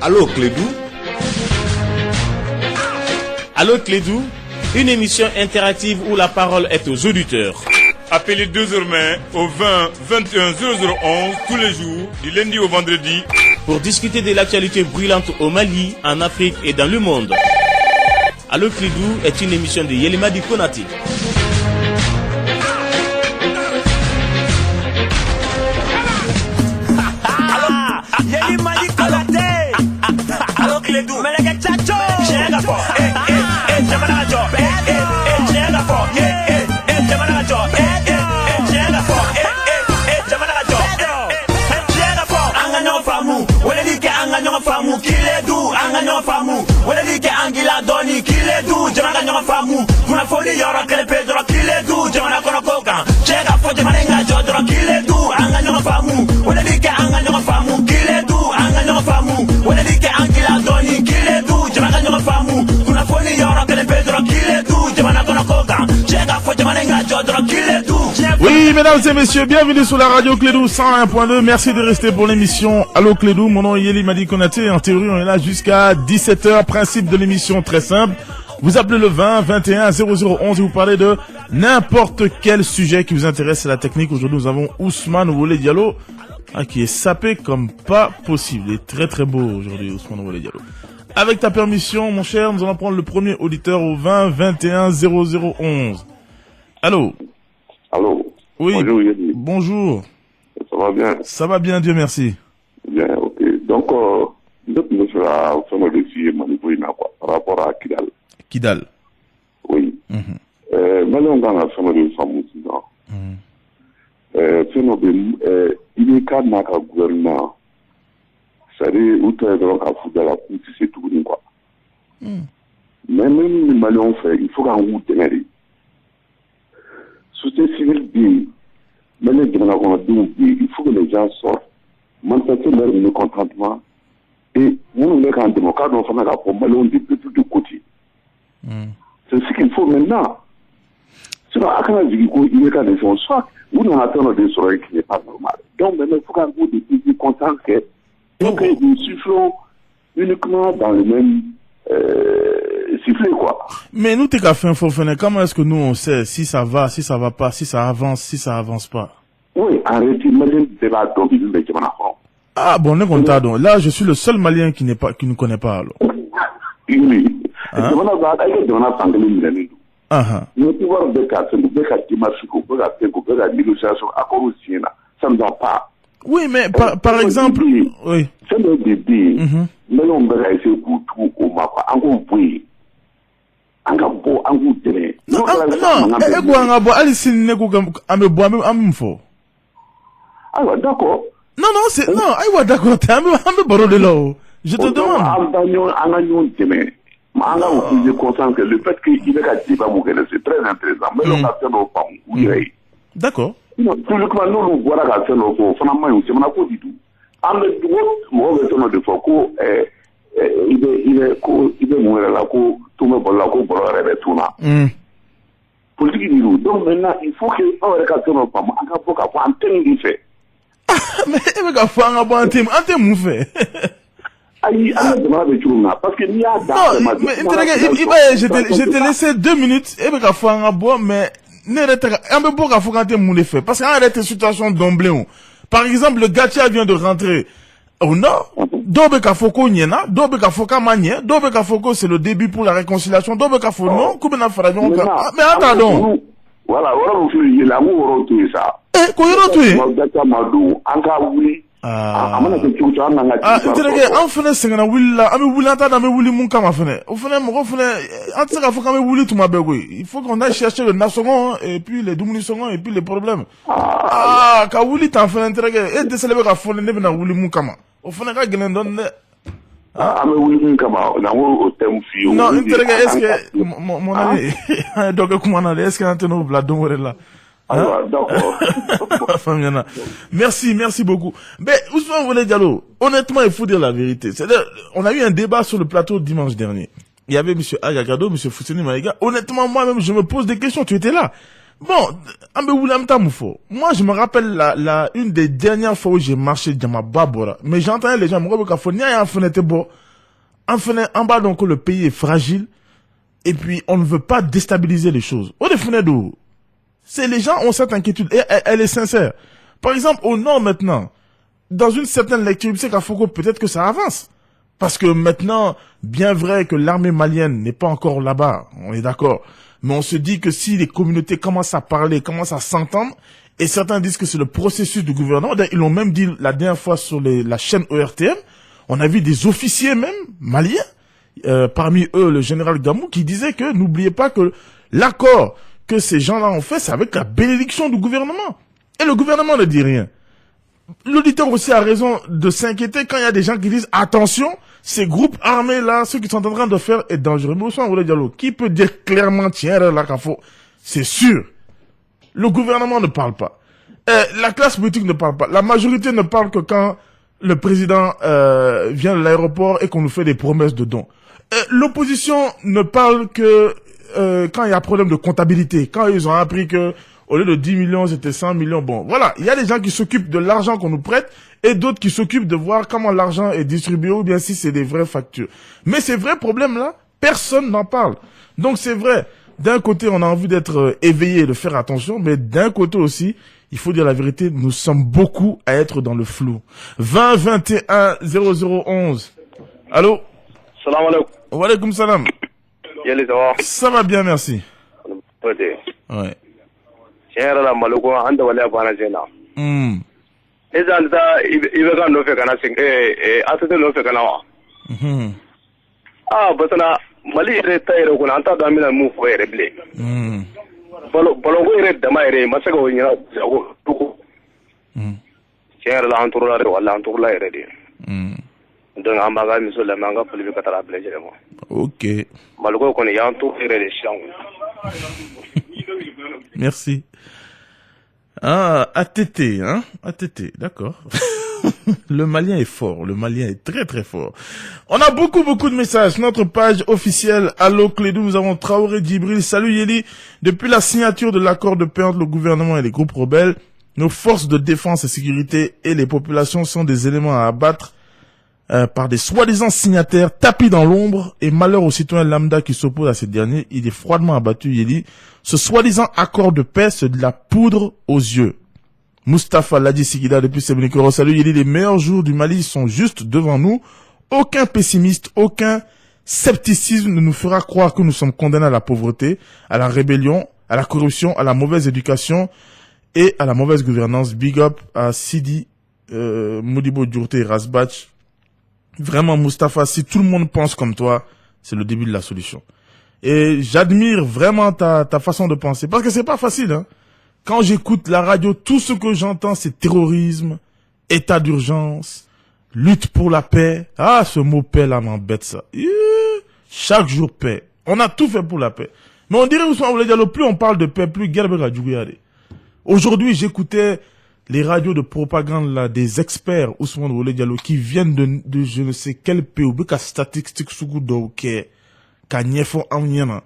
Allô Clédou. Allô Clédou, une émission interactive où la parole est aux auditeurs. Appelez désormais au 20 21 0011 tous les jours, du lundi au vendredi, pour discuter de l'actualité brûlante au Mali, en Afrique et dans le monde. Allô Clédou est une émission de Yelimadi Konati. Allô Clédou, mais les gars, tchacho, j'ai un fort, j'ai un fort, j'ai un fort, j'ai un fort, anganyo famu, wale dike anganyo famu, Kiledu, anganyo famu, wale dike angila doni, Kiledu, jamana anganyo famu, kuna foli yoro kelepe joro, Kiledu, jamana kono koka, chega fo jamana nga joro, Kiledu, anganyo famu, wale dike anganyo famu, Kiledu, anganyo famu, wale dike angila doni, Kiledu, jamana anganyo famu, kuna foli yoro kelepe joro, Kiledu, jamana kono koka, chega fo jamana nga joro, Kiledu. Oui, mesdames et messieurs, bienvenue sur la radio Clédou 101.2. Merci de rester pour l'émission Allô Clédou. Mon nom est Yelimadi Konaté. En théorie, on est là jusqu'à 17h. Principe de l'émission très simple. Vous appelez le 20 21 0011 et vous parlez de n'importe quel sujet qui vous intéresse. C'est la technique. Aujourd'hui, nous avons Ousmane Wole Diallo, qui est sapé comme pas possible. Il est très très beau aujourd'hui, Ousmane Wole Diallo. Avec ta permission, mon cher, nous allons prendre le premier auditeur au 20 21 0011. Allô? Allô. Oui. Bonjour Yedi. Bonjour. Ça va bien? Ça va bien, Dieu merci. Bien, ok. Donc, notre monsieur a fait un défi par rapport à Kidal. Kidal. Oui. Maintenant, on a fait un défi à Moussina. Il est cadre dans le gouvernement. C'est-à-dire, où tu es dans la foudre, la pousse, c'est tout, quoi. Mais même les Maliens fait, il faut qu'on vous tenir. Société civile dit, maintenant il faut que les gens sortent, manifester leur mécontentement, et nous, en démocrate, on fait un problème, on dit de tous les côtés. C'est ce qu'il faut maintenant. Sinon, à quand il est cas de gens, soit nous attendons des soirées qui n'est pas normal. Donc, maintenant, il faut qu'on vous dise conscience que nous soufflons uniquement dans le même siffler, quoi. Mais nous, t'es qu'à faire un faux fenêtre. Comment est-ce que nous, on sait si ça va pas, si ça avance pas? Oui, arrêtez, malien de la domine de Djamanafor. Ah, bon, on est content, donc. Là, je suis le seul malien qui ne connaît pas, alors. Oui. Djamanafor, il y a Djamanafor, nous pouvons voir des cas, nous pouvons voir des marches, nous pouvons voir des négociations, accords au Siena. Ça ne va pas. Oui, mais par exemple, oui. C'est le début. Mais on va essayer pour tout au mapa. En gros, oui. En gros, en gros, non, allez-y, alors, d'accord. Non, c'est, non, aïe, d'accord, t'es un peu barreau de là. Je te demande. Le fait qu'il est actif à Moukele, c'est très intéressant. Mais on a fait nos femmes, oui. D'accord. Non, tout le monde, nous voilà qu'à faire nos femmes, finalement, c'est mon appôt du tout. En le droit, moi, de Foucault, il est mourir là, tout le monde là, pour le tout là. Politique du loup. Donc maintenant, il faut qu'on regarde nos femmes, on va faire un thème qui fait. Mais il va faire un thème fait. Aïe, parce que il y a non, mais je t'ai laissé 2 minutes, et va faire un bois, mais parce qu'il y a des situations d'emblée. Par exemple, le Gatia vient de rentrer au nord. Dobeka Foko Niena, Dobeka Foka Manie, Dobeka Foko c'est le début pour la réconciliation. Dobeka Foko non, Koubena Faradon. Mais attendons. Voilà, il y a l'amour tout ça. Eh, quoi il on fait sengana willa ami wulanta da me wuli mun kama fene on fait mo fene anti ka foka me wuli tuma be go il faut qu'on aille chercher le nationaux et puis les dumuni songo et puis les problèmes ka wuli tan fene entregue et de célébrer ka fone ne na wuli mun kama on fait ka gelen don ne me wuli mun kama na wo tem fi non entregue est-ce que mon ami donc comment on est-ce que anteno bla don là. Ah, d'accord. Merci beaucoup. Mais Ousmane Wole Diallo, honnêtement, il faut dire la vérité. C'est-à-dire, on a eu un débat sur le plateau dimanche dernier. Il y avait M. Agagado, M. Fousseni Maïga. Honnêtement, moi-même, je me pose des questions. Tu étais là. Moi, je me rappelle une des dernières fois où j'ai marché dans ma babora. Mais j'entendais les gens me dire qu'il y a un fenêtre bon. En bas, donc, le pays est fragile. Et puis, on ne veut pas déstabiliser les choses. C'est les gens ont cette inquiétude. Et elle est sincère. Par exemple, au nord maintenant, dans une certaine lecture, tu sais qu'à Foucault, peut-être que ça avance. Parce que maintenant, bien vrai que l'armée malienne n'est pas encore là-bas. On est d'accord. Mais on se dit que si les communautés commencent à parler, commencent à s'entendre, et certains disent que c'est le processus du gouvernement, ils l'ont même dit la dernière fois sur la chaîne ORTM, on a vu des officiers même, maliens, parmi eux le général Gamou, qui disait que n'oubliez pas que l'accord que ces gens-là ont fait, c'est avec la bénédiction du gouvernement. Et le gouvernement ne dit rien. L'auditeur aussi a raison de s'inquiéter quand il y a des gens qui disent attention, ces groupes armés là, ce qu'ils sont en train de faire est dangereux. Mais Ousmane Oulé Diallo, qui peut dire clairement tiens là qu'il faut, c'est sûr. Le gouvernement ne parle pas. La classe politique ne parle pas. La majorité ne parle que quand le président vient de l'aéroport et qu'on nous fait des promesses de dons. L'opposition ne parle que quand il y a problème de comptabilité, quand ils ont appris que au lieu de 10 millions, c'était 100 millions. Bon, voilà. Il y a des gens qui s'occupent de l'argent qu'on nous prête et d'autres qui s'occupent de voir comment l'argent est distribué ou bien si c'est des vraies factures. Mais ces vrais problèmes-là, personne n'en parle. Donc c'est vrai. D'un côté, on a envie d'être éveillé et de faire attention, mais d'un côté aussi, il faut dire la vérité, nous sommes beaucoup à être dans le flou. 20 21 0011. Allô? Salam alaikum. Wa alaikum salam. Yali ça va? Ça va bien, merci. Ouais. Tiɲɛ la malo ko an dabaliya banna sen na. Sisan i bɛ ka nɔfɛ ka na ATT nɔfɛ ka na wa? Basana Mali yɛrɛ ta yɛrɛ kɔnɔ an t'a dɔn an bɛna mun fɔ yɛrɛ bilen. Balonko yɛrɛ dama yɛrɛ ma se ka o ɲɛna dogo. Tiɲɛ yɛrɛ la an tor'o la de wala an tor'o la yɛrɛ de. Donc an b'a ka émission lamɛn an ka foli bɛ ka taa a bɛɛ lajɛlen ma. Ok. Maloko kɔni y'an to yɛrɛ de sisan. Merci. Ah, ATT, hein? ATT, d'accord. Le Malien est fort. Le Malien est très très fort. On a beaucoup de messages. Notre page officielle Allo Clédou, nous avons Traoré Djibril. Salut Yeli. Depuis la signature de l'accord de paix entre le gouvernement et les groupes rebelles, nos forces de défense et sécurité et les populations sont des éléments à abattre par des soi-disant signataires tapis dans l'ombre, et malheur aux citoyens lambda qui s'opposent à ces derniers. Il est froidement abattu, Yeli. Ce soi-disant accord de paix, c'est de la poudre aux yeux. Mustapha Ladi Sigida depuis Sebnikoro. Salut Yeli, les meilleurs jours du Mali sont juste devant nous. Aucun pessimiste, aucun scepticisme ne nous fera croire que nous sommes condamnés à la pauvreté, à la rébellion, à la corruption, à la mauvaise éducation et à la mauvaise gouvernance. Big up à Sidi, Modibo Djourté et Rasbach. Vraiment, Mustapha, si tout le monde pense comme toi, c'est le début de la solution. Et j'admire vraiment ta façon de penser. Parce que c'est pas facile, hein. Quand j'écoute la radio, tout ce que j'entends, c'est terrorisme, état d'urgence, lutte pour la paix. Ah, ce mot paix là m'embête ça. Chaque jour paix. On a tout fait pour la paix. Mais on dirait, Ousmane, plus on parle de paix, plus Gerbe Radjougouyade. Aujourd'hui, j'écoutais les radios de propagande là, des experts, Ousmane Oulé Diallo, qui viennent de je ne sais quel pays, ou ka statistique soukou ke kanyefo amnyana.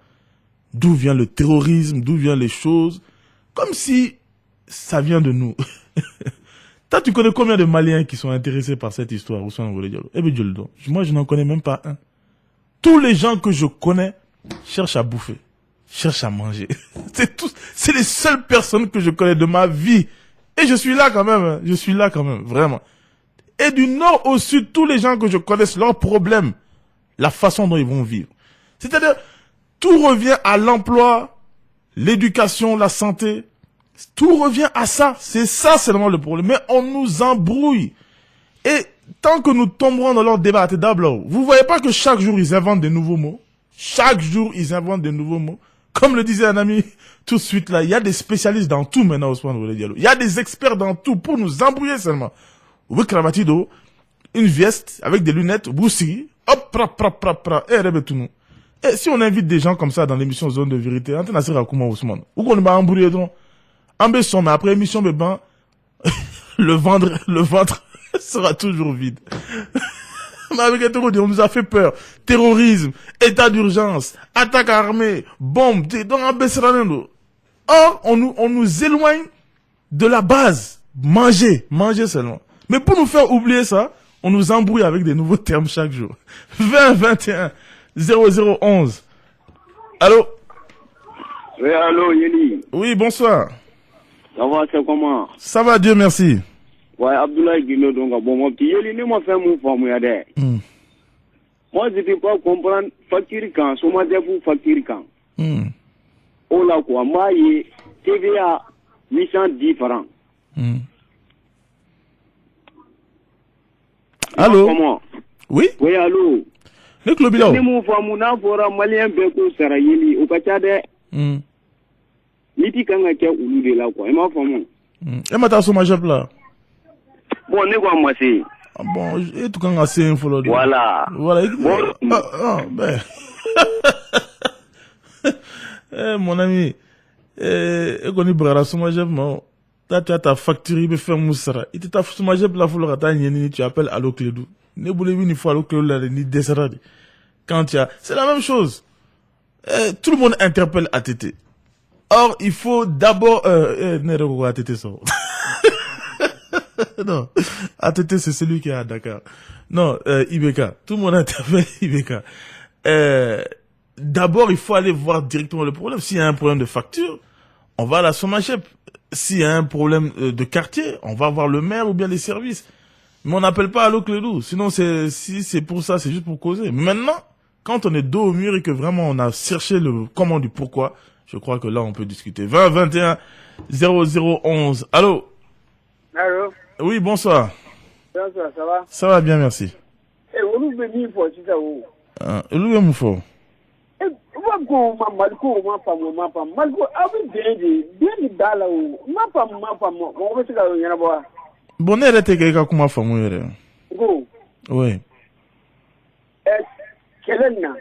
D'où vient le terrorisme, d'où viennent les choses, comme si ça vient de nous. Toi, tu connais combien de Maliens qui sont intéressés par cette histoire, Ousmane Oulé Diallo? Eh bien, Dieu le donne. Moi, je n'en connais même pas un. Tous les gens que je connais cherchent à bouffer, cherchent à manger. C'est les seules personnes que je connais de ma vie. Et je suis là quand même, hein. Je suis là quand même, vraiment. Et du nord au sud, tous les gens que je connais, leurs problèmes, la façon dont ils vont vivre. C'est-à-dire, tout revient à l'emploi, l'éducation, la santé. Tout revient à ça. C'est ça seulement le problème. Mais on nous embrouille. Et tant que nous tomberons dans leur débat, vous voyez pas que chaque jour, ils inventent des nouveaux mots. Chaque jour, ils inventent des nouveaux mots. Comme le disait un ami tout de suite là, il y a des spécialistes dans tout maintenant, Ousmane Oulé Diallo. Il y a des experts dans tout pour nous embrouiller seulement. Oui, cravatido, une veste avec des lunettes, boussi, hop, et si on invite des gens comme ça dans l'émission Zone de Vérité, on t'en sera comment Ousmane? Ou qu'on va embrouiller donc? En baissant, mais après émission, mais ben, le ventre sera toujours vide. On nous a fait peur. Terrorisme, état d'urgence, attaque armée, bombe, donc Or, on nous éloigne de la base. Manger seulement. Mais pour nous faire oublier ça, on nous embrouille avec des nouveaux termes chaque jour. 20 21 0011. Allô? Oui, allô, Yeli. Oui, bonsoir. Ça va, c'est comment? Ça va, Dieu merci. Ouais, Abdoulaye Guino, donc, bon, mon petit Yeli, ne m'a fait mon femme, Moi, je ne peux pas comprendre facture quand, sur ma début facture quand. Oh là, quoi, moi, TVA 810 francs. Allô? Comment? Oui? Oui, allô? Le club là. Ne m'a fait mon affaire, malien, beko, sera Yeli, au Kachade. Niti kanga kia ulu de la, quoi, et ma femme. Et ma ta sommage là? Bon, ne quoi, moi, c'est. Bon, et tout quand on a c'est un follow. Voilà. Bon. Ben. Mon ami, qu'on y brara sommage, moi. Tu as ta facture, il me fait moussara. Il te t'a sommage la foule rata ni tu appelles Allo Clédou. Ne voulez une fois Allo Clédou là ni desera. Quand tu as, c'est la même chose. Tout le monde interpelle ATT. Or, il faut d'abord, ne ATT ça. Non, ATT c'est celui qui est à Dakar. Non, IBK. Tout le monde interpelle IBK. D'abord, il faut aller voir directement le problème. S'il y a un problème de facture, on va à la SOMAGEP. S'il y a un problème de quartier, on va voir le maire ou bien les services. Mais on n'appelle pas Allo Clédou. Sinon, si c'est pour ça, c'est juste pour causer. Maintenant, quand on est dos au mur et que vraiment on a cherché le comment du pourquoi, je crois que là, on peut discuter. 20 21 0011. Allô? Allô? Oui, bonsoir. Bonsoir, ça va? Ça va bien, merci. Eh, on nous bénit pour ça. Louis Moufo. Eh, on va Malco, Malco, bien dala ou, ma femme, on va se faire une boire. Bon, elle était quelqu'un comme ma femme, Go. Oui. Eh, Kelena.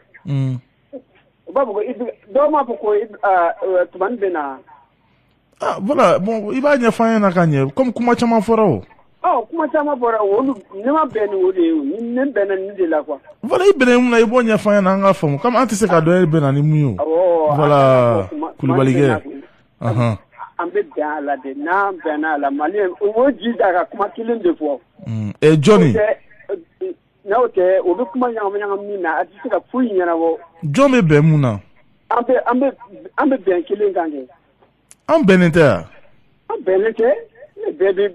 Ah, voilà, bon, il va y avoir un gagné. Comme comment tu m'as fait. Oh, comment ça m'a fait? Ne m'a béni ou ne béni de la quoi. Voilà, il béni, il va y avoir un gagné. Comme antes c'est cadeau, il béni mieux. Voilà, Koulibaly. En fait, dans la dénam, dans la malien, on dit d'ailleurs comment qu'il est de fois. Et Johnny. Non, c'est au bout comment il y a un mina, à dire que fouille y en a. Johnny Bemouna. Un peu bien qu'il est gagné. En Benete. En Benete? Bébé,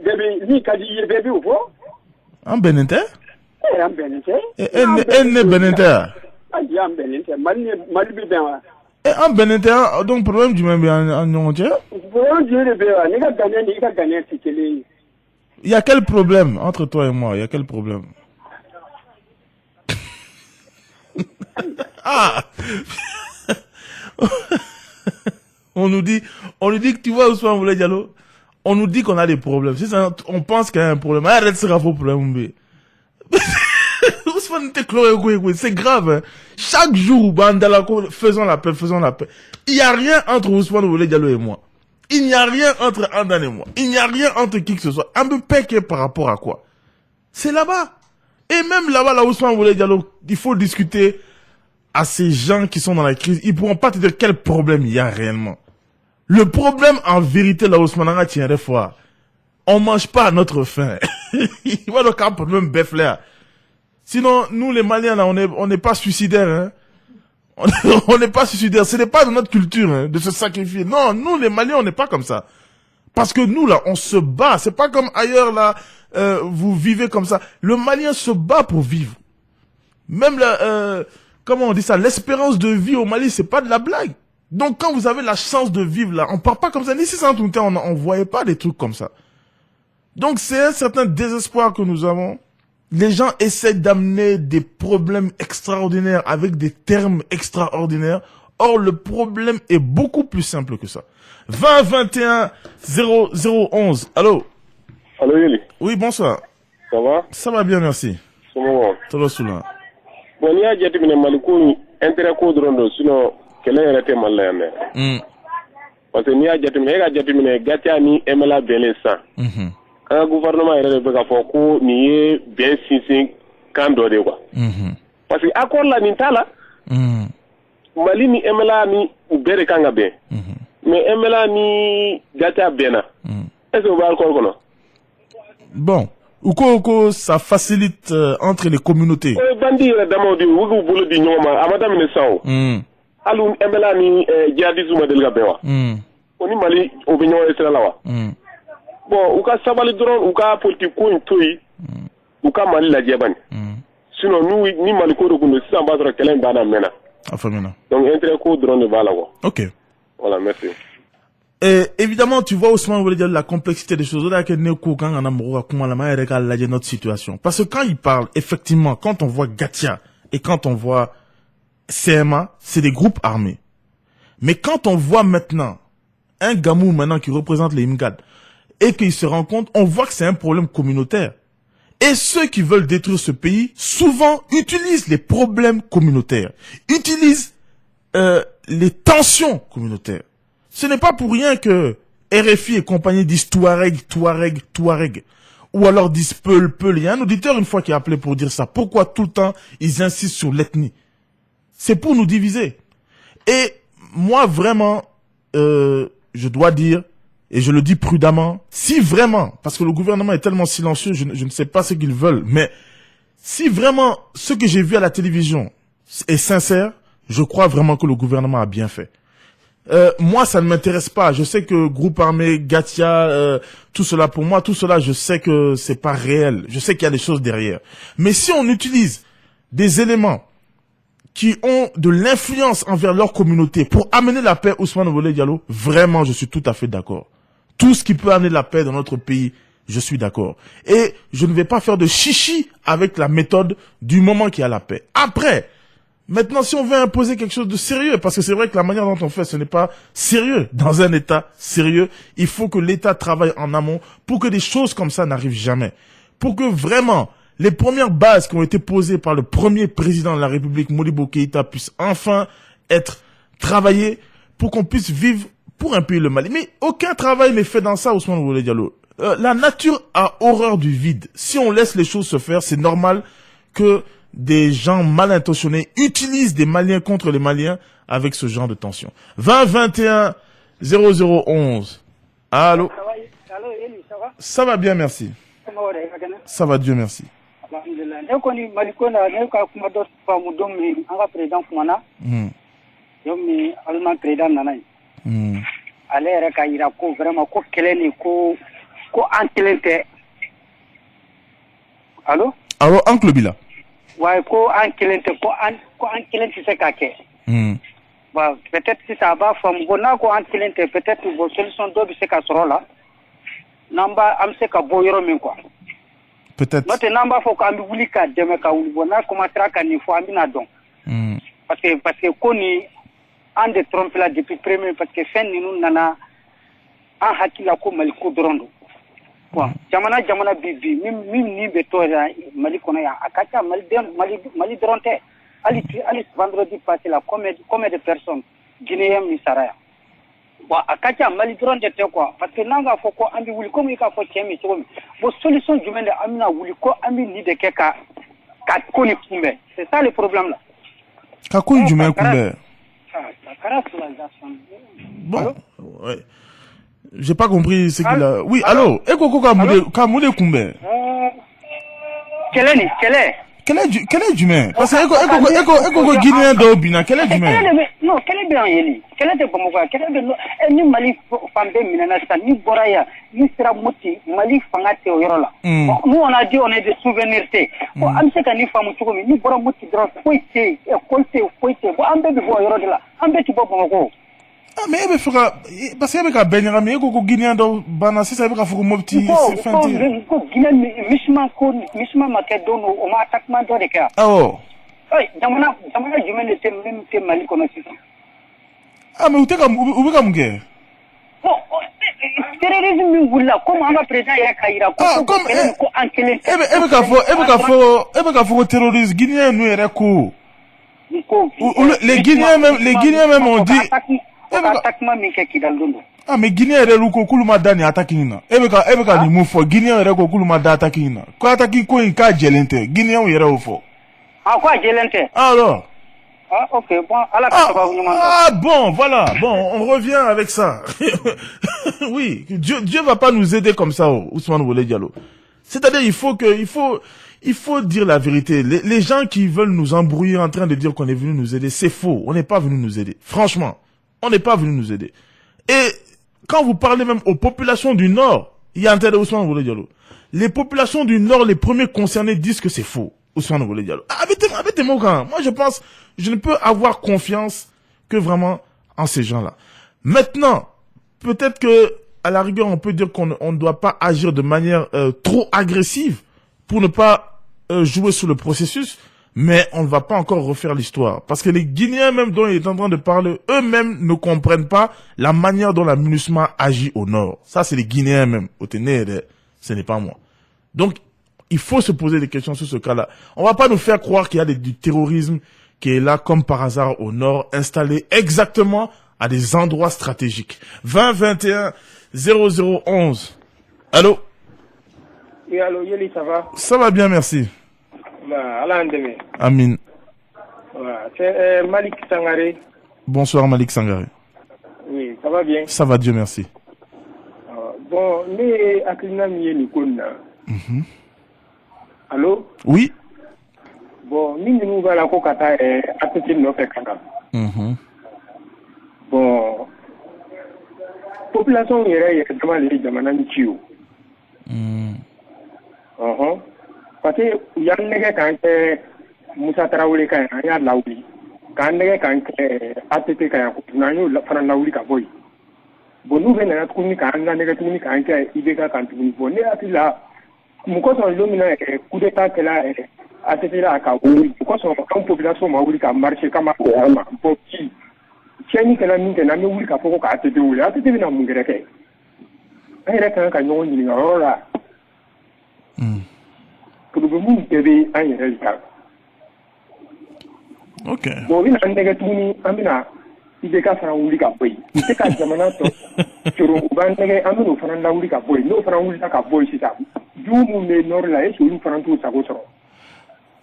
ni qu'a dit bébé ou quoi? En Benete? En Benete? Elle n'est Benete. Ah, il y a un Benete, mal bien. Et en Benete, donc problème du même bien en Yontier? Il y a quel problème entre toi et moi? Il y a quel problème? Ah! On nous dit que tu vois Ousmane Boulay Diallo, on nous dit qu'on a des problèmes. Si ça, on pense qu'il y a un problème. Arrête ce faux problème. Ousmane c'est grave. Hein. Chaque jour, Bandalako, faisons la paix. Il n'y a rien entre Ousmane Boulay Diallo et moi. Il n'y a rien entre Andan et moi. Il n'y a rien entre qui que ce soit. Un peu péqué par rapport à quoi? C'est là-bas. Et même là-bas, là, Ousmane Boulay Diallo, il faut discuter à ces gens qui sont dans la crise. Ils pourront pas te dire quel problème il y a réellement. Le problème, en vérité, là, Ousmane Anga tiendrait fort. On mange pas à notre faim. Il va donc avoir un problème bœuf là. Sinon, nous, les Maliens, là, on n'est pas suicidaires, hein. On n'est pas suicidaires. Ce n'est pas dans notre culture, hein, de se sacrifier. Non, nous, les Maliens, on n'est pas comme ça. Parce que nous, là, on se bat. C'est pas comme ailleurs, là, vous vivez comme ça. Le Malien se bat pour vivre. Même là, comment on dit ça, l'espérance de vie au Mali, c'est pas de la blague. Donc quand vous avez la chance de vivre là, on part pas comme ça. Ni si ça on voyait pas des trucs comme ça. Donc c'est un certain désespoir que nous avons. Les gens essaient d'amener des problèmes extraordinaires avec des termes extraordinaires. Or le problème est beaucoup plus simple que ça. 20 21 0011. Allô? Allô Yeli? Oui, bonsoir. Ça va? Ça va bien, merci. Comment? Tolo Soula. Bon, il y a des gens qui intérêt kodrondo sinon quel est le thème là mais parce que il y a des gens gatia ni emela belesa quand gouvernement est rebe ka foko ni bien sinsin kan do de quoi parce que accord la ni tala mali ni emela ni ubere kanga be mais MLA ni Gata Bena. Est-ce que vous allez le Bon. Ou quoi, ça facilite entre les communautés. Bandi Damodi, vous voulez dire non, à madame Nessao. Alou MLA ni Jadi Zuma de Gabewa. On y mali, au Bignon et Selawa. Bon, ou ka sabali drone, ou ka politique ou intui, ou ka mali la diabane. Sinon, nous, ni maliko de Goundou, si on va sur quel bana mena. Donc, entre coup drone de Balawa. Ok. Voilà, merci. Et évidemment, tu vois Ousmane voulait dire la complexité des choses. Notre situation. Parce que quand il parle, effectivement, quand on voit Gatia et quand on voit CMA, c'est des groupes armés. Mais quand on voit maintenant un Gamou maintenant qui représente les Imgad et qu'il se rend compte, on voit que c'est un problème communautaire. Et ceux qui veulent détruire ce pays, souvent, utilisent les problèmes communautaires, utilisent les tensions communautaires. Ce n'est pas pour rien que RFI et compagnie disent Touareg. Ou alors disent Peul. Il y a un auditeur une fois qui a appelé pour dire ça. Pourquoi tout le temps ils insistent sur l'ethnie? C'est pour nous diviser. Et moi vraiment, je dois dire, et je le dis prudemment, si vraiment, parce que le gouvernement est tellement silencieux, je ne sais pas ce qu'ils veulent, mais si vraiment ce que j'ai vu à la télévision est sincère, je crois vraiment que le gouvernement a bien fait. Moi, ça ne m'intéresse pas. Je sais que groupe armé, Gatia, tout cela, pour moi, tout cela, je sais que c'est pas réel. Je sais qu'il y a des choses derrière. Mais si on utilise des éléments qui ont de l'influence envers leur communauté pour amener la paix, Ousmane Obolé Diallo, vraiment, je suis tout à fait d'accord. Tout ce qui peut amener la paix dans notre pays, je suis d'accord. Et je ne vais pas faire de chichi avec la méthode du moment qu'il y a la paix. Après, maintenant, si on veut imposer quelque chose de sérieux, parce que c'est vrai que la manière dont on fait, ce n'est pas sérieux. Dans un État sérieux, il faut que l'État travaille en amont pour que des choses comme ça n'arrivent jamais. Pour que vraiment, les premières bases qui ont été posées par le premier président de la République, Modibo Keïta, puissent enfin être travaillées pour qu'on puisse vivre pour un pays, le Mali. Mais aucun travail n'est fait dans ça, Ousmane Obolé Diallo. La nature a horreur du vide. Si on laisse les choses se faire, c'est normal que des gens mal intentionnés utilisent des Maliens contre les Maliens avec ce genre de tension. 20 21 0011. Allô? Ça va bien, merci. Ça va, Dieu merci. Allô? Allô, Uncle Bila. Ouais, ko an kilente c'est kake. Bah, peut-être si ça va fam gona ko an kilente peut-être bo solution do bi se ka soro la. Namba am se ka boyoro min quoi. Peut-être. Note namba fo ko ambi wuli ka deme ka wuli bona ko matra ka ni fo ambi na don. Parce que ko ni en de trompe là depuis premier parce que fin ni nous nana en hakila ko mali ko drondo. Bon, jamana bibi mim ni beto ya mali kono ya akacha mali dronte ali vendredi passé la combien de personnes guinéens misaraya bon akacha mali dronte te quoi parce que nanga foko ambi wuli comme il ka fo chemi so bo solution jumende amina wuli ko ambi ni de keka ka koni kumbe c'est ça le problème là ka koni jumende kumbe bon ouais. J'ai pas compris ce qu'il a. Oui, allô. Eko Kamoule Koumbe. Quel est Dumain? Parce que Eko Guinéen d'Obina. Quel est Dumain? Non, quel est bien Yeli? Quel est Bomoga? Quel est ni Mali Fambe Minanasta, ni Boraya, ni Sramoti, Mali Fangate Oyorola. Nous on a dit on est des souvenirs. Bon, Amseka ni Famutukomi, ni Boramoti Dran, Foïté, Bon, Ambe Bibo Oyorola, Ambe Tibo Bomogo. Ah mais ebe fera parce que ebe ka benira mais eko ko Guinéen do bana c'est ça ebe ka foko mopti c'est fanti ko Guinéen misma makedono o ma attaquement do de ka ah oh oui jamana jumene te même te Mali kono sisa ah mais ube ka munge bon terrorisme wula comme anga président ya kaira ko ko ankele ebe ka foko terroriste Guinéen no ere ko les Guinéens même ont dit attaquement mike kidaldondo ah mais Guinéen ere ko kuluma dani attacking na ebe ka ni mu fo Guinéen ere ko kuluma da attacking na ko attacking ko in ka jelente Guinéen ere o fo ah quoi jelente alors Ah, ok, bon, bon, voilà, bon, on revient avec ça. Oui, Dieu va pas nous aider comme ça, Ousmane Wole Diallo. C'est-à-dire, il faut dire la vérité. Les gens qui veulent nous embrouiller en train de dire qu'on est venu nous aider, c'est faux. On n'est pas venu nous aider. Franchement, on n'est pas venu nous aider. Et quand vous parlez même aux populations du Nord, il y a un tel Ousmane Wole Diallo. Les populations du Nord, les premiers concernés disent que c'est faux. Ousmane Wole Diallo. Avec tes mots quand. Moi, je ne peux avoir confiance que vraiment en ces gens-là. Maintenant, peut-être que, à la rigueur, on peut dire qu'on ne doit pas agir de manière trop agressive pour ne pas jouer sur le processus, mais on ne va pas encore refaire l'histoire. Parce que les Guinéens même dont il est en train de parler, eux-mêmes ne comprennent pas la manière dont la MINUSMA agit au Nord. Ça, c'est les Guinéens même. Au Ténéré, ce n'est pas moi. Donc, il faut se poser des questions sur ce cas-là. On va pas nous faire croire qu'il y a du terrorisme qui est là comme par hasard au Nord, installé exactement à des endroits stratégiques. 20 21 0011. Allô? Oui, allô, Yeli, ça va? Ça va bien, merci. Alain Deme. Amin. C'est Malik Sangaré. Bonsoir, Malik Sangaré. Oui, ça va bien? Ça va, Dieu merci. Bon, mais Aklina Mieni Kona. Allô? Oui. Bon, nous allons encore à Ateti Nofe Kaka. Bon, population est vraiment les Jamanani Chio. Parce que il y a un nègre quand Moussa Traoré quand il y a Laouli. Quand un nègre quand Ateti quand il y a un Laouli Kaboy. Bon, nous venons à communiquer quand un nègre communique quand il y a quand il y a là. Mukoso lumina coup d'état que là atela ka wuri mukoso kan population ma wuri ka marché kama ko ama bo ki cheni kana min kana me wuri ka foko ka atete wuri atete bina mungere ke ay rek kan nyon ni ngora pour be mun tebe ay rek OK bo bina ndege tuni amina ide ka fara wuri ka boy ite ka jamana to choro bandege amino fara na wuri ka boy no fara wuri ka boy sita.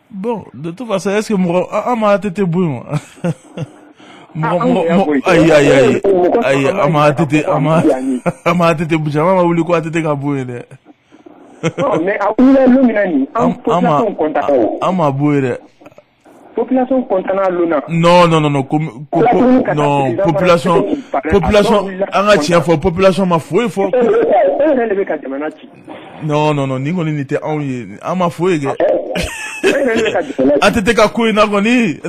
Bon, de toute façon, est-ce que moi, m'a été bouillon? Aïe, m'a été bouillon, m'a voulu quoi, t'étais qu'à bouillon. Non, mais à où l'illuminani, population contact. M'a bouillon. Population contact l'ona. Non, population, population m'a foué, il faut. Non, ni ngoni n'était en ama foué. Atete ka koué na ngoni.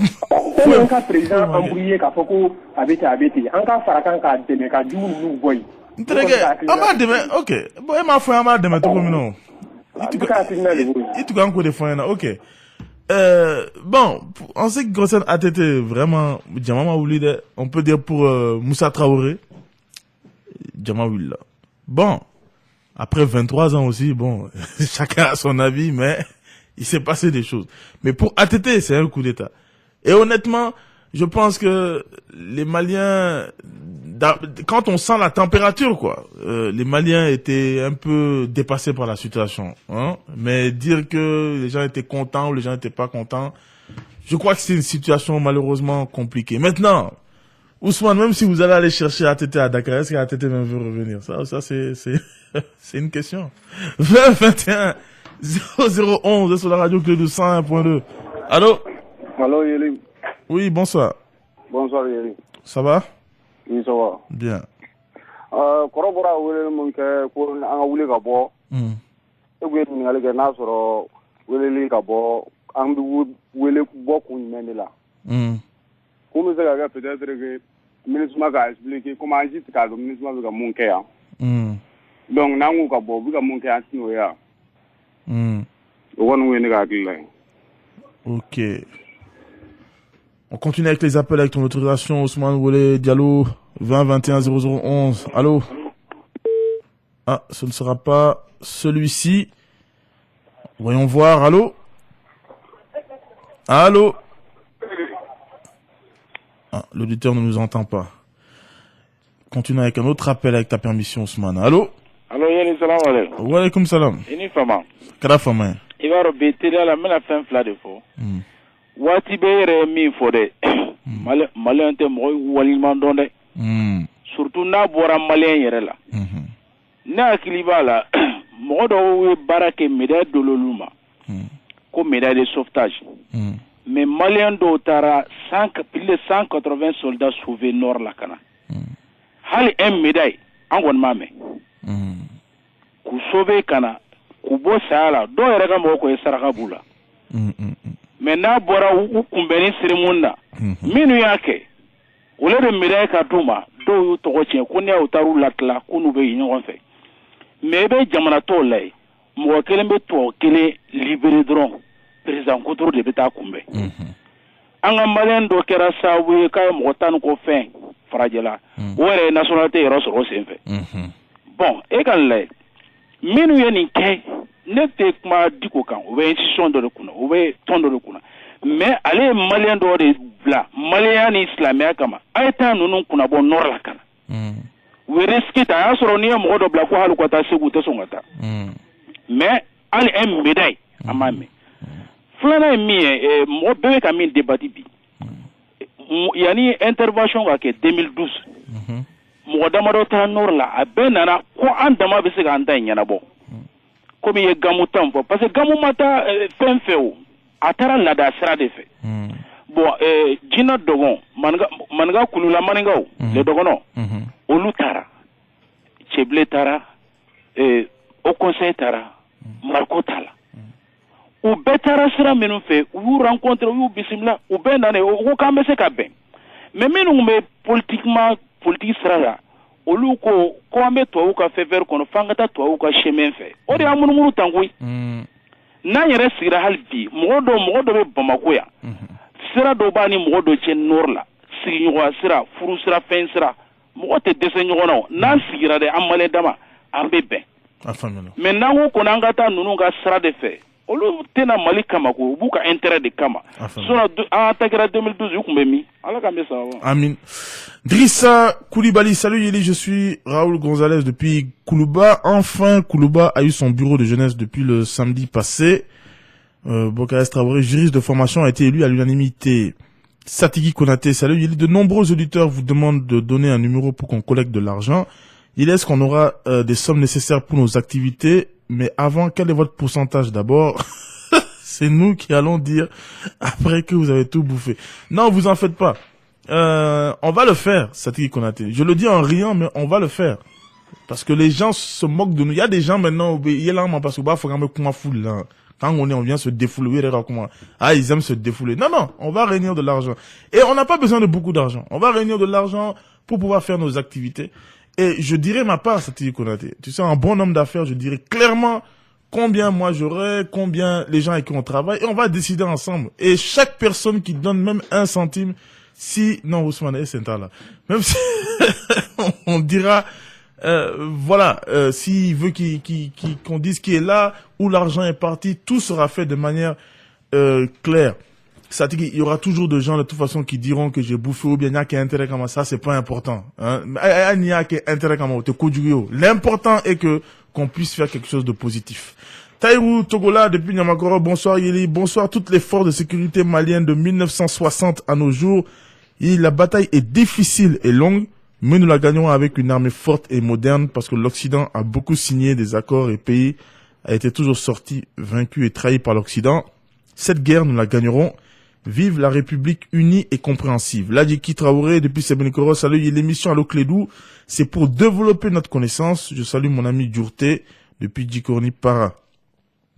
Foué ka président embrouillé ka foko abete anka farakan ka deme ka du nou boy. Ntrege ama deme OK. Bon e ma foué ama deme to komino. Itu ka nko de foué na OK. Bon, en ce qui concerne ATT, vraiment, Djamama Oulide, on peut dire pour Moussa Traoré, Djamama Oulide. Bon, après 23 ans aussi, bon, chacun a son avis, mais il s'est passé des choses. Mais pour ATT, c'est un coup d'État. Et honnêtement, je pense que les Maliens, quand on sent la température, quoi, les Maliens étaient un peu dépassés par la situation, hein. Mais dire que les gens étaient contents ou les gens n'étaient pas contents, je crois que c'est une situation malheureusement compliquée. Maintenant, Ousmane, même si vous allez aller chercher ATT à Dakar, est-ce qu'ATT même veut revenir? Ça c'est une question. 20 21 0011 sur la radio Clédou 101.2. Allô? Allô, Yéli. Oui, bonsoir. Bonsoir, Yéli. Ça va? Oui, ça va. Bien. Korobora wele mun ke ko an wule ka bo. E gwe ni ngale ke na soro wele li ka bo an bi wele bo ku ni la. Comme ça ga peut-être que ministre ga expliquer comment agit ka le ministre ga mun ke ya. Donc nangu ka bo bi ga mun ke ya sino ya. Won wele ga gila. OK. On continue avec les appels avec ton autorisation, Ousmane Wole Diallo, 20 21 0011. Allô? Ah, ce ne sera pas celui-ci. Voyons voir. Allô? Allô? Ah, l'auditeur ne nous entend pas. Continue avec un autre appel avec ta permission, Ousmane. Allô? Allô, Yéli, salam alaikum. Wa alaikum salam. Ini fama. Kada fama. I b'a dɔn bi teliya la n bɛna fɛn fila de fɔ. Waati bɛɛ yɛrɛ ye min fɔ dɛ malien te mo walima donde surtout na bora malien yere la na kilibala mo do barake médaille de l'oluma comme médaille de sauvetage mais malien do tara plus de 180 soldats sauvés nord la kana hali un médaille angon mame ku sauver kana ku bo sala do yere ga mo ko saraka bula mais na bora u kumbeni sirimunda minu yake ole de médaille ka duma do yu to ko tien kunya utaru latla kunu be yin fe mais be jamana to lay mo kelen be to kele libéré dron président Koutourou de beta kumbe anga malen do kera sawu ka mo tan ko fin fragela wore nationalité roso senfe bon e kan lay minu yeni ke ne te kuma diko kan o be institution do kuna o be tondo do kuna mais ale malien do de bla malien ni islamia kama ayta nunu kuna bon nord la kana we risque ta asoro ni mo do bla ko halu ko ta segu te songata mais ale en médaille amame flana mi mo be ka min débat bi yani intervention ga ke 2012 mo damaro ta nord la abenana ko andama be se ga anda nyana bo comme ye gamu tamfo parce que gamu mata fenfeo atara la da sera de fait bon jina dogon manga kulula maningao le dogono olutara cheble tara au conseil tara marco tala ou betara sera menu fait ou rencontre ou bisimla ou ben nane ou kambe se kabe mais menu me politique sera là olu ko ambe to ou ka faveur kono fangata to ou ka chemin fait o de amunu tangui na yere sira halbi modo be Bamako ya sira do bani modo che norla sigi nywa sira furu sira fen sira mo te dese nyono na sigira de amale dama ambebe afamelo mais nango ko nangata nunu ga sira de fe olu tena mali kama ko buka intérêt de kama sona attaquera 2012 yukumbe mi ala kambe sawa amin. Drissa Koulibaly, salut Yeli, je suis Raoul Gonzalez depuis Koulouba. Enfin, Koulouba a eu son bureau de jeunesse depuis le samedi passé. Bokares Traoré, juriste de formation, a été élu à l'unanimité. Satigi Konaté, salut Yeli, de nombreux auditeurs vous demandent de donner un numéro pour qu'on collecte de l'argent. Il est-ce qu'on aura des sommes nécessaires pour nos activités? Mais avant, quel est votre pourcentage d'abord? C'est nous qui allons dire après que vous avez tout bouffé. Non, vous en faites pas. On va le faire, Satigi Konaté. Je le dis en riant, mais on va le faire. Parce que les gens se moquent de nous. Il y a des gens maintenant, il y a là, parce que quand on vient se défouler, ils aiment se défouler. Non, on va réunir de l'argent. Et on n'a pas besoin de beaucoup d'argent. On va réunir de l'argent pour pouvoir faire nos activités. Et je dirais ma part, Satigi Konaté. Tu sais, un bon homme d'affaires, je dirais clairement combien moi j'aurai, combien les gens avec qui on travaille, et on va décider ensemble. Et chaque personne qui donne même 1 centime, si, non, Ousmane est là. Même si, on dira, voilà, s'il veut qu'on dise qui est là, où l'argent est parti, tout sera fait de manière, claire. C'est-à-dire qu'il y aura toujours des gens de toute façon qui diront que j'ai bouffé ou bien il y a qui a intérêt comme ça, c'est pas important. Hein. Il y a qui a intérêt comme ça. L'important est que qu'on puisse faire quelque chose de positif. Taïrou Togola depuis Niamagoro, bonsoir Yeli, bonsoir toutes les forces de sécurité maliennes de 1960 à nos jours. Et la bataille est difficile et longue, mais nous la gagnons avec une armée forte et moderne parce que l'Occident a beaucoup signé des accords et le pays a été toujours sorti vaincu et trahi par l'Occident. Cette guerre, nous la gagnerons. Vive la République unie et compréhensive. Ladjiki Traoré, depuis Sebenikoro, salut, l'émission Allo Clédou, c'est pour développer notre connaissance. Je salue mon ami Djourté, depuis Djikorni Para.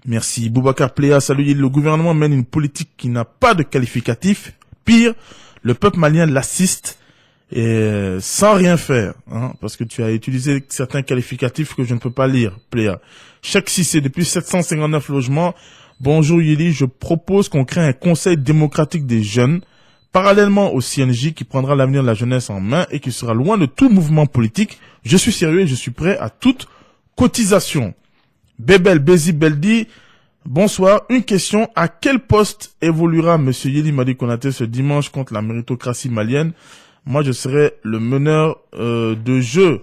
Merci. Boubacar Pléa, salut, le gouvernement mène une politique qui n'a pas de qualificatif. Pire, le peuple malien l'assiste, et sans rien faire, hein, parce que tu as utilisé certains qualificatifs que je ne peux pas lire, Pléa. Cheikh Cissé, depuis 759 logements, bonjour Yeli, je propose qu'on crée un conseil démocratique des jeunes, parallèlement au CNJ qui prendra l'avenir de la jeunesse en main et qui sera loin de tout mouvement politique. Je suis sérieux et je suis prêt à toute cotisation. Bébel Bézi Beldi, bonsoir. Une question, à quel poste évoluera monsieur Yeli Madi Konaté ce dimanche contre la méritocratie malienne? Moi, je serai le meneur de jeu.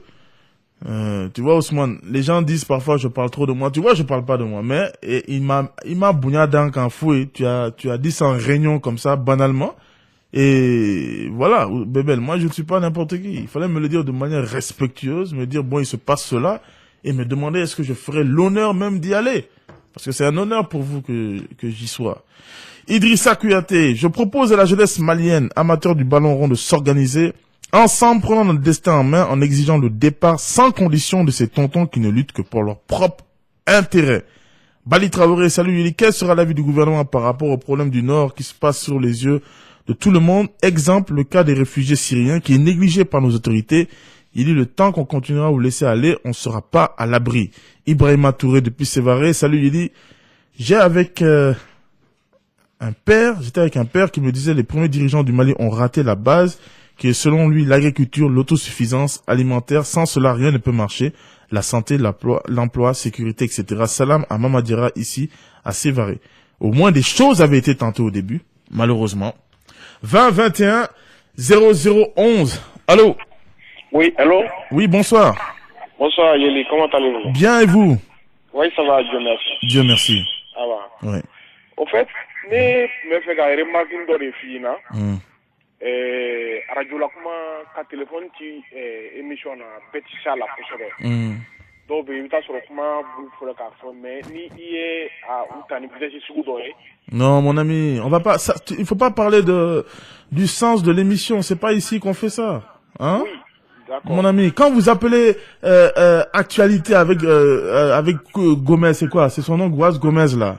Tu vois, Ousmane, les gens disent parfois je parle trop de moi. Tu vois, je parle pas de moi, mais il m'a bougna dans qu'un fouet. Tu as dit ça en réunion comme ça, banalement. Et voilà, Bébel, moi je ne suis pas n'importe qui. Il fallait me le dire de manière respectueuse, me dire bon, il se passe cela, et me demander est-ce que je ferais l'honneur même d'y aller. Parce que c'est un honneur pour vous que j'y sois. Idrissa Kouyaté, je propose à la jeunesse malienne, amateur du ballon rond, de s'organiser ensemble, prenant notre destin en main en exigeant le départ sans condition de ces tontons qui ne luttent que pour leur propre intérêt. Bali Traoré, salut Yuli, quel sera l'avis du gouvernement par rapport au problème du Nord qui se passe sur les yeux de tout le monde? Exemple, le cas des réfugiés syriens qui est négligé par nos autorités. Il dit le temps qu'on continuera à vous laisser aller, on ne sera pas à l'abri. Ibrahima Touré depuis Sévaré, salut Yuli. J'étais avec un père qui me disait les premiers dirigeants du Mali ont raté la base, qui est selon lui l'agriculture, l'autosuffisance alimentaire. Sans cela, rien ne peut marcher. La santé, l'emploi, sécurité, etc. Salam à Mamadira ici, à Sévaré. Au moins des choses avaient été tentées au début, malheureusement. 20 21 0011. Allô? Oui, allô? Oui, bonsoir. Bonsoir Yeli, comment allez-vous? Bien et vous? Oui, ça va, Dieu merci. Dieu merci. Ça va. Oui. Au fait, me fait une remarque dans les filles, là. Radio la kuma ka téléphone ci émission na petit ça la poche donc il ta sur kuma bu faut ka fo mais ni est à utani peut-être sur doye. Non mon ami, on va pas ça, il faut pas parler du sens de l'émission, c'est pas ici qu'on fait ça. Hein? Oui, d'accord. Mon ami, quand vous appelez actualité avec Gomez, c'est quoi? C'est son nom, Gouaz Gomez là.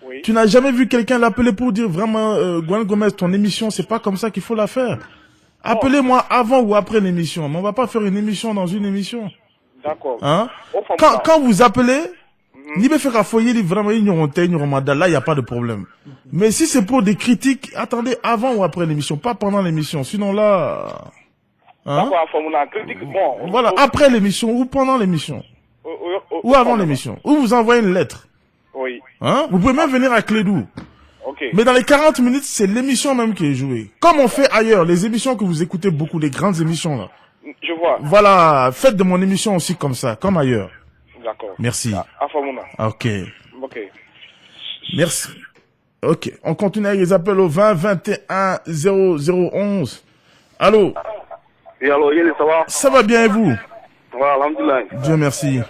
Oui. Tu n'as jamais vu quelqu'un l'appeler pour dire vraiment Gouaz Gomez, ton émission, c'est pas comme ça qu'il faut la faire. Appelez-moi avant ou après l'émission, mais on va pas faire une émission dans une émission. D'accord. Hein? Quand vous appelez, ni me faire foyer, vraiment, là, il n'y a pas de problème. Mais si c'est pour des critiques, attendez avant ou après l'émission, pas pendant l'émission. Sinon là, hein? Voilà, après l'émission ou pendant l'émission. Ou avant l'émission. Ou vous envoyez une lettre. Oui. Hein? Vous pouvez même venir à Clédou. Okay. Mais dans les 40 minutes, c'est l'émission même qui est jouée. Comme on fait ailleurs, les émissions que vous écoutez beaucoup, les grandes émissions là. Je vois. Voilà, faites de mon émission aussi comme ça, comme ailleurs. D'accord. Merci. Ok. Ok. Merci. Ok, on continue avec les appels au 20 21 0011. Allô? Oui, allô, Yéli, ça va? Ça va bien et vous? Voilà, alhamdoulilah. Dieu merci.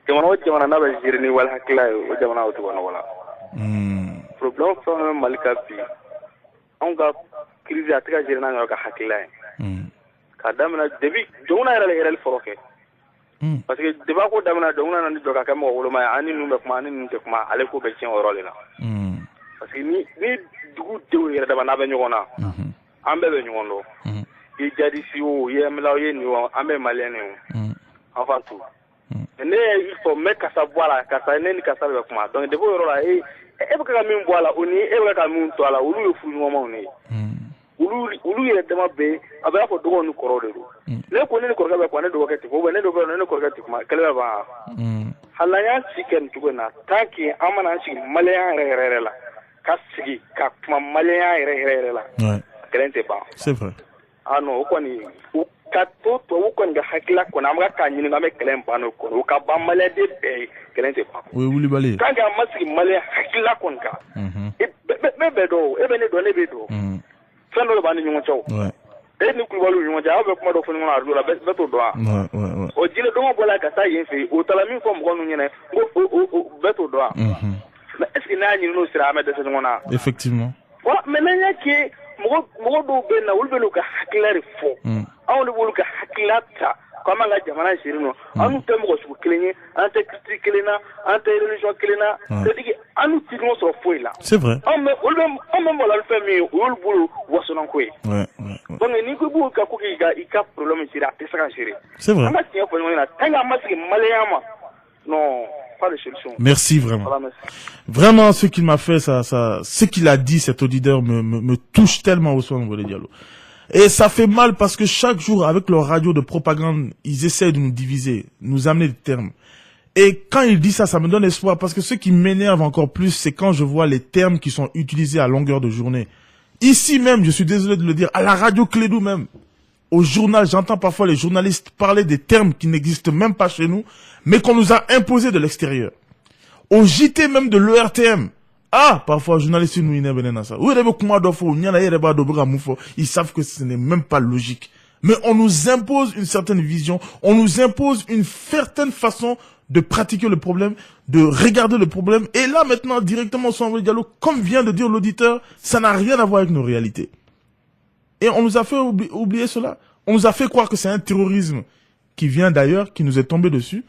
Jamana jamana na bɛ jiri ni wal hakila ye o jamana o tɔgɔ wala problème fɛn malika bi anw ka crise a tɛ ka jiri n'a ɲɔgɔn ka hakila ye ka daminɛ depuis jamana yɛrɛ fɔlɔ kɛ parce que débat ko daminɛ jamana nana jɔ ka kɛ mɔgɔ woloma ye ani ninnu bɛ kuma ani ninnu tɛ kuma ale ko bɛ tiɲɛ o yɔrɔ de la parce que ni dugu denw yɛrɛ dama n'a bɛ ɲɔgɔn na an bɛɛ bɛ ɲɔgɔn dɔn i jadisi o i yɛmɛlaw ye nin o an bɛ maliyɛn o enfin tout. Ne il faut mettre kasa boala kasa ne ni kasa be kuma donc de bo yoro la e be ka min boala oni e be ka min to ala ulu yo fu no ma oni ulu ye dama be aba ko dogo nu koro de do le ko ne ko ga be ko ne do ko ti ko ne do ko ne ko ga ti kuma kele ba halaya chicken to na taki amana shi malaya re la ka sigi ka kuma malaya re la kelen te ba c'est vrai ah non ko ni ka to ko nga hakila ko na ma ka nyini nga me kelen bano ko ka ba malade be kelen te pa oui wuli bale ka ga masiki male hakila ko nka be do e be ne do ne be do san do ba ni nyongo chaw e ni ku balu nyongo ja be kuma do fo nyongo ardu la be to do o jile do mo bola ka sa yin fe o tala min ko mo ko nyene o be to do na est-ce que na nyini no sira me de se ngona effectivement wa mais na ki mo do be na wul be no ka hakila re fo awon wulu ka hakilata kama nga jamana shirino anu temo ko su kelenye ante kristi kelena ante religion kelena c'est dire anu tidmo so foila c'est vrai on me mo la fami wul bulu wasonon ko ouais donc ni ko bu ka ko ka problème sira te saka shiri c'est vrai ama tiya ko na tanga masiki malayama non pas de solution. Merci vraiment. Voilà, merci. Vraiment, ce qu'il m'a fait, ce qu'il a dit, cet auditeur me touche tellement au son de Diallo. Et ça fait mal parce que chaque jour, avec leur radio de propagande, ils essaient de nous diviser, nous amener des termes. Et quand il dit ça, ça me donne espoir parce que ce qui m'énerve encore plus, c'est quand je vois les termes qui sont utilisés à longueur de journée. Ici même, je suis désolé de le dire, à la radio Clédou même, au journal, j'entends parfois les journalistes parler des termes qui n'existent même pas chez nous, mais qu'on nous a imposés de l'extérieur. Au JT même de l'ERTM, Ah, parfois, journalistes nous inèbent dans ça. Ils savent que ce n'est même pas logique. Mais on nous impose une certaine vision, on nous impose une certaine façon de pratiquer le problème, de regarder le problème. Et là, maintenant, directement, sur le dialogue, comme vient de dire l'auditeur, ça n'a rien à voir avec nos réalités. Et on nous a fait oublier cela. On nous a fait croire que c'est un terrorisme qui vient d'ailleurs, qui nous est tombé dessus.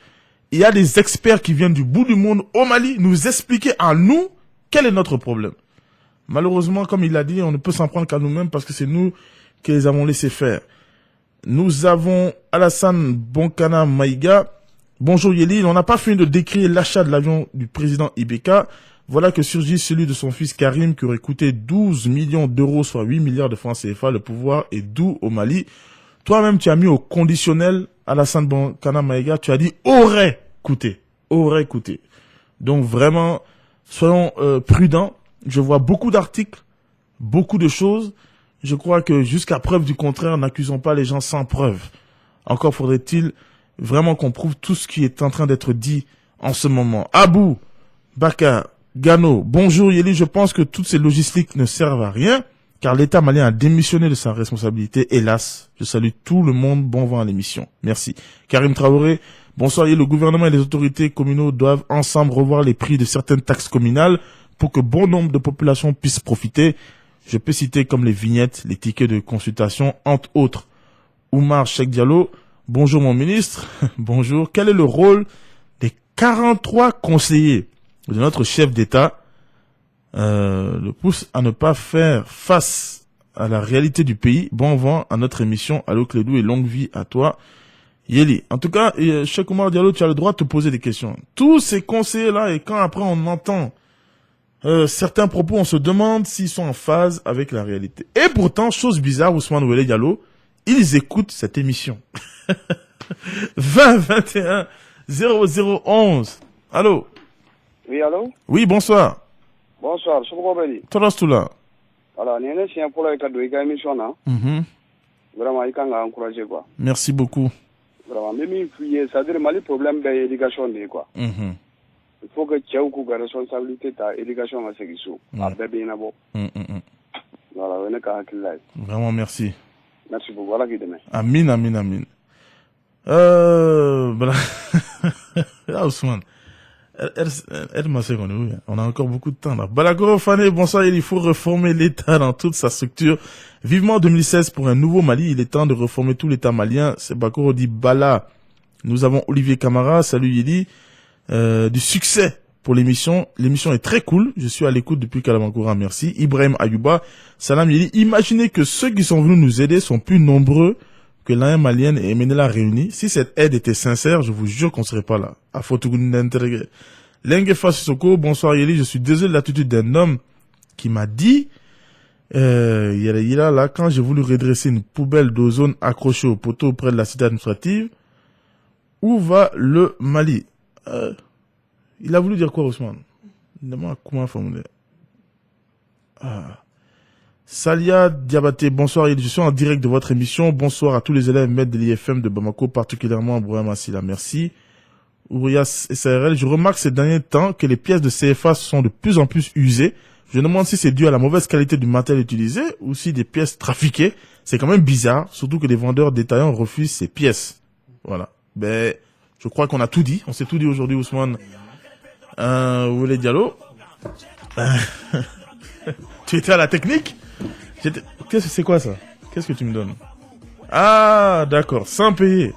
Il y a des experts qui viennent du bout du monde au Mali nous expliquer à nous quel est notre problème. Malheureusement, comme il l'a dit, on ne peut s'en prendre qu'à nous-mêmes parce que c'est nous qui les avons laissés faire. Nous avons Alassane Bonkana Maïga. Bonjour Yeli, on n'a pas fini de décrire l'achat de l'avion du président Ibeka. Voilà que surgit celui de son fils Karim qui aurait coûté 12 millions d'euros, soit 8 milliards de francs CFA. Le pouvoir est doux au Mali. Toi-même, tu as mis au conditionnel, Alassane Bonkana Maïga, tu as dit aurait coûté. Aurait coûté. Donc vraiment, soyons prudents. Je vois beaucoup d'articles, beaucoup de choses. Je crois que jusqu'à preuve du contraire, n'accusons pas les gens sans preuve. Encore faudrait-il vraiment qu'on prouve tout ce qui est en train d'être dit en ce moment. Abou, Baka, Gano, bonjour Yeli, je pense que toutes ces logistiques ne servent à rien, car l'État malien a démissionné de sa responsabilité, hélas. Je salue tout le monde, bon vent à l'émission. Merci. Karim Traoré, bonsoir Yeli, le gouvernement et les autorités communaux doivent ensemble revoir les prix de certaines taxes communales pour que bon nombre de populations puissent profiter. Je peux citer comme les vignettes, les tickets de consultation, entre autres. Oumar Cheikh Diallo, bonjour mon ministre, bonjour. Quel est le rôle des 43 conseillers de notre chef d'État le pousse à ne pas faire face à la réalité du pays. Bon vent à notre émission, Allô Clédou et longue vie à toi, Yeli. En tout cas, Cheikh Oumar Diallo, tu as le droit de te poser des questions. Tous ces conseillers-là, et quand après on entend certains propos, on se demande s'ils sont en phase avec la réalité. Et pourtant, chose bizarre, Ousmane Ouele Diallo, ils écoutent cette émission. 20 21 0011. Allô? Oui, allô? Oui, bonsoir. Bonsoir, je suis Beli. Torastoula. Alors, nous sommes pour la émission. Vraiment, il faut encourager quoi. Merci beaucoup. Vraiment, même si c'est-à-dire le problème de l'éducation, quoi. Il faut que tu aies une responsabilité de l'éducation à ce qui est à bébé Nabo. Voilà, on est qu'à là. Vraiment, merci. Merci beaucoup. Voilà qui demain. Amin, amin, amin. Voilà. Ah, Ousmane. On a encore beaucoup de temps là. Balagoro Fane, bonsoir. Il faut réformer l'État dans toute sa structure. Vivement 2016 pour un nouveau Mali. Il est temps de réformer tout l'État malien. C'est Bakoro dit Bala. Nous avons Olivier Camara. Salut Yeli. Du succès pour l'émission. L'émission est très cool. Je suis à l'écoute depuis Kalamankoura. Merci. Ibrahim Ayouba. Salam Yeli. Imaginez que ceux qui sont venus nous aider sont plus nombreux que l'AM malienne et Menela réunis. Si cette aide était sincère, je vous jure qu'on serait pas là. À d'intérêt. Lengue Fassisoko, bonsoir Yeli. Je suis désolé de l'attitude d'un homme qui m'a dit, là, quand j'ai voulu redresser une poubelle d'ozone accrochée au poteau près de la cité administrative, où va le Mali? Il a voulu dire quoi, Ousmane? Demande comment formuler. Salia Diabaté, bonsoir, je suis en direct de votre émission. Bonsoir à tous les élèves maîtres de l'IFM de Bamako, particulièrement à Brouham Assila. Merci. Ourias SARL, je remarque ces derniers temps que les pièces de CFA sont de plus en plus usées. Je me demande si c'est dû à la mauvaise qualité du matériel utilisé ou si des pièces trafiquées. C'est quand même bizarre, surtout que les vendeurs détaillants refusent ces pièces. Voilà. Ben, je crois qu'on a tout dit. On s'est tout dit aujourd'hui, Ousmane. Oulé Diallo. Tu étais à la technique? C'est quoi ça? Qu'est-ce que tu me donnes? Ah, d'accord. Sans payer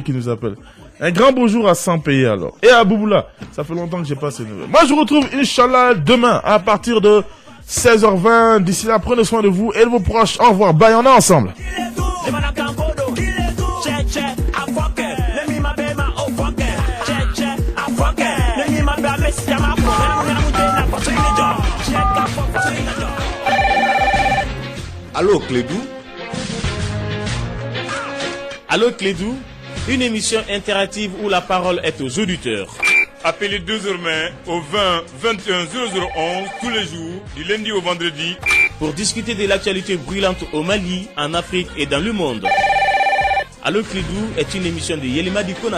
qui nous appelle. Un grand bonjour à Sans payer alors. Et à Bouboula. Ça fait longtemps que j'ai pas ces nouvelles. Moi, je vous retrouve, Inch'Allah, demain à partir de 16h20. D'ici là, prenez soin de vous et de vos proches. Au revoir. Bye, on est ensemble. Allô Clédou. Allô Clédou, une émission interactive où la parole est aux auditeurs. Appelez désormais au 20 21 0011 tous les jours, du lundi au vendredi, pour discuter de l'actualité brûlante au Mali, en Afrique et dans le monde. Allô Clédou est une émission de Yelima Dikonaté.